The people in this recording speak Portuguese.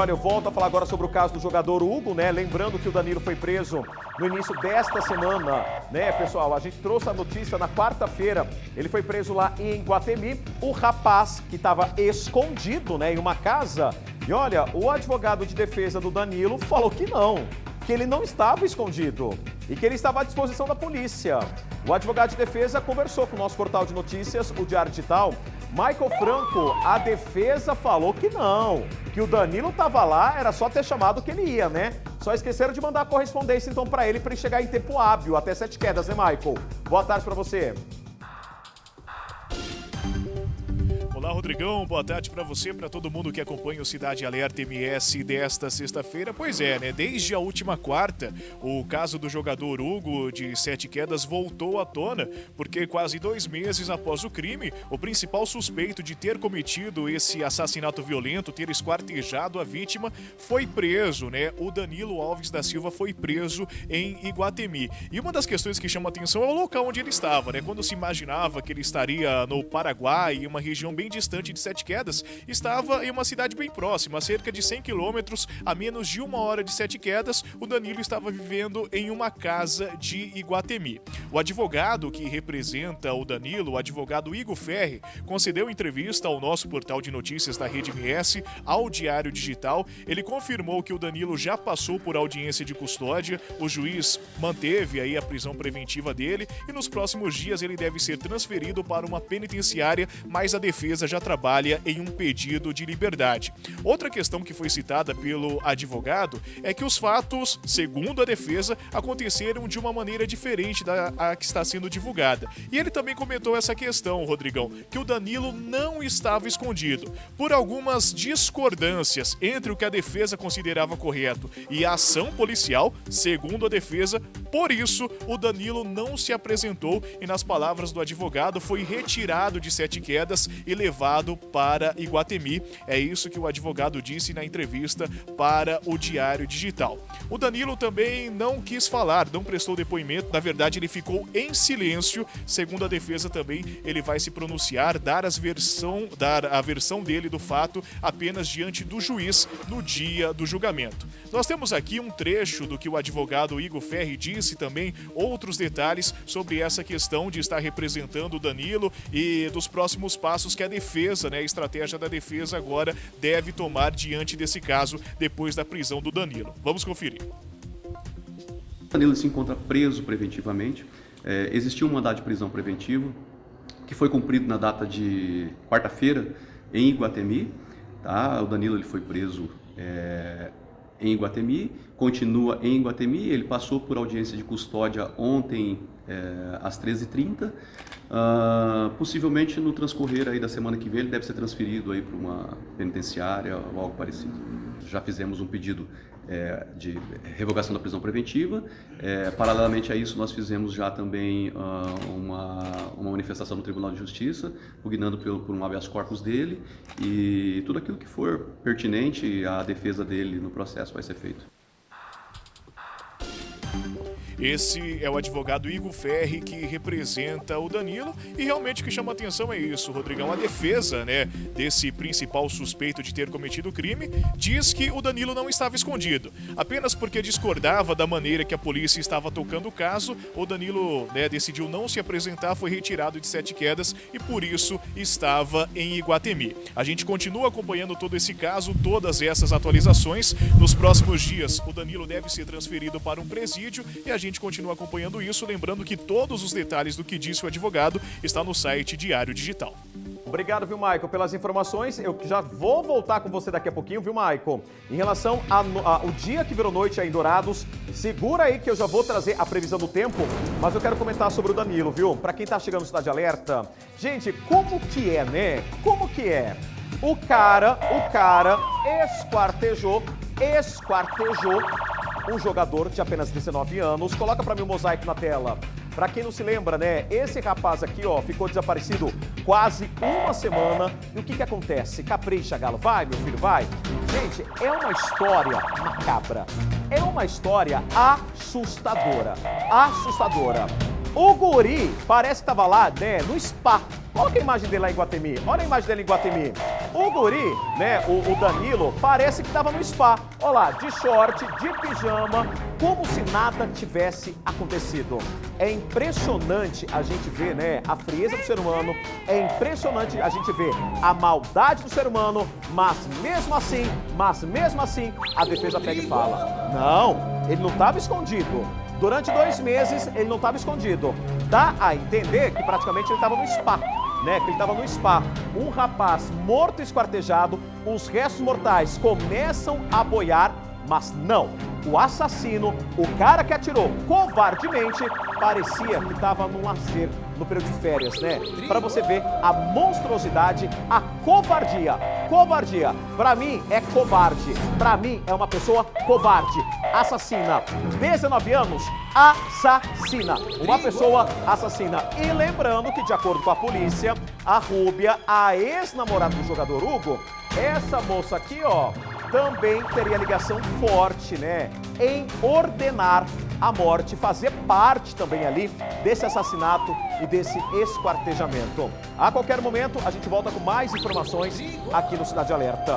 Olha, eu volto a falar agora sobre o caso do jogador Hugo, né? Lembrando que o Danilo foi preso no início desta semana, né, pessoal? A gente trouxe a notícia na quarta-feira. Ele foi preso lá em Iguatemi. O rapaz que estava escondido, né, em uma casa. E olha, o advogado de defesa do Danilo falou que não, que ele não estava escondido e que ele estava à disposição da polícia. O advogado de defesa conversou com o nosso portal de notícias, o Diário Digital. Michael Franco, a defesa falou que não, que o Danilo estava lá, era só ter chamado que ele ia, né? Só esqueceram de mandar a correspondência então para ele chegar em tempo hábil, até 7 quedas, né, Michael? Boa tarde para você. Olá, Rodrigão, boa tarde para você, para todo mundo que acompanha o Cidade Alerta MS desta sexta-feira. Pois é, né? Desde a última quarta, o caso do jogador Hugo de 7 quedas voltou à tona, porque quase 2 meses após o crime, o principal suspeito de ter cometido esse assassinato violento, ter esquartejado a vítima, foi preso, né? O Danilo Alves da Silva foi preso em Iguatemi. E uma das questões que chama atenção é o local onde ele estava, né? Quando se imaginava que ele estaria no Paraguai, em uma região bem distante de 7 quedas, estava em uma cidade bem próxima, a cerca de 100 quilômetros, a menos de 1 hora de 7 quedas, o Danilo estava vivendo em uma casa de Iguatemi. O advogado que representa o Danilo, o advogado Igor Ferri, concedeu entrevista ao nosso portal de notícias da Rede MS, ao Diário Digital. Ele confirmou que o Danilo já passou por audiência de custódia, o juiz manteve aí a prisão preventiva dele e nos próximos dias ele deve ser transferido para uma penitenciária, mas a defesa já trabalha em um pedido de liberdade. Outra questão que foi citada pelo advogado é que os fatos, segundo a defesa, aconteceram de uma maneira diferente da que está sendo divulgada. E ele também comentou essa questão, Rodrigão, que o Danilo não estava escondido. Por algumas discordâncias entre o que a defesa considerava correto e a ação policial, segundo a defesa, por isso o Danilo não se apresentou e, nas palavras do advogado, foi retirado de 7 quedas e levado para Iguatemi. É isso que o advogado disse na entrevista para o Diário Digital. O Danilo também não quis falar, não prestou depoimento, na verdade ele ficou em silêncio. Segundo a defesa também, ele vai se pronunciar, dar a versão dele do fato apenas diante do juiz no dia do julgamento. Nós temos aqui um trecho do que o advogado Igor Ferri disse, também outros detalhes sobre essa questão de estar representando o Danilo e dos próximos passos que a defesa, né, a estratégia da defesa agora deve tomar diante desse caso depois da prisão do Danilo. Vamos conferir. O Danilo se encontra preso preventivamente. Existiu um mandado de prisão preventivo que foi cumprido na data de quarta-feira em Iguatemi. Tá? O Danilo ele foi preso em Iguatemi, continua em Iguatemi. Ele passou por audiência de custódia ontem às 13h30. Possivelmente no transcorrer aí da semana que vem ele deve ser transferido aí para uma penitenciária ou algo parecido. Já fizemos um pedido de revogação da prisão preventiva. Paralelamente a isso, nós fizemos já também uma manifestação no Tribunal de Justiça, pugnando por um habeas corpus dele, e tudo aquilo que for pertinente à defesa dele no processo vai ser feito. Esse é o advogado Igor Ferri, que representa o Danilo, e realmente o que chama atenção é isso, Rodrigão. A defesa, né, desse principal suspeito de ter cometido o crime diz que o Danilo não estava escondido. Apenas porque discordava da maneira que a polícia estava tocando o caso, o Danilo, né, decidiu não se apresentar, foi retirado de 7 quedas e por isso estava em Iguatemi. A gente continua acompanhando todo esse caso, todas essas atualizações. Nos próximos dias, o Danilo deve ser transferido para um presídio e a gente continua acompanhando isso, lembrando que todos os detalhes do que disse o advogado está no site Diário Digital. Obrigado, viu, Michael, pelas informações. Eu já vou voltar com você daqui a pouquinho, viu, Michael? Em relação ao dia que virou noite aí em Dourados, segura aí que eu já vou trazer a previsão do tempo, mas eu quero comentar sobre o Danilo, viu? Pra quem tá chegando no Cidade Alerta, gente, como que é, né? Como que é? O cara esquartejou um jogador de apenas 19 anos. Coloca pra mim o mosaico na tela. Pra quem não se lembra, né? Esse rapaz aqui, ó, ficou desaparecido quase 1 semana. E o que acontece? Capricha, Galo. Vai, meu filho, vai. Gente, é uma história macabra. É uma história assustadora. O guri parece que tava lá, né, no spa, Coloca a imagem dele lá em Iguatemi. Olha a imagem dele em Iguatemi. O guri, né, o Danilo, parece que estava no spa. Olha lá, de short, de pijama, como se nada tivesse acontecido. É impressionante a gente ver, né, a frieza do ser humano. É impressionante a gente ver a maldade do ser humano, mas mesmo assim, a defesa pega e fala: não, ele não estava escondido. Durante 2 meses, ele não estava escondido. Dá a entender que praticamente ele estava no spa, né? Que ele estava no spa. Um rapaz morto e esquartejado, os restos mortais começam a boiar, mas não. O assassino, o cara que atirou covardemente, parecia que estava num lazer, no período de férias, né? Para você ver a monstruosidade, a covardia. Covardia, pra mim é covarde. Pra mim é uma pessoa covarde. Assassina. 19 anos, assassina. Uma pessoa assassina. E lembrando que, de acordo com a polícia, a Rúbia, a ex-namorada do jogador Hugo, essa moça aqui, ó, também teria ligação forte, né, em ordenar a morte, fazer parte também ali desse assassinato e desse esquartejamento. A qualquer momento, a gente volta com mais informações aqui no Cidade Alerta.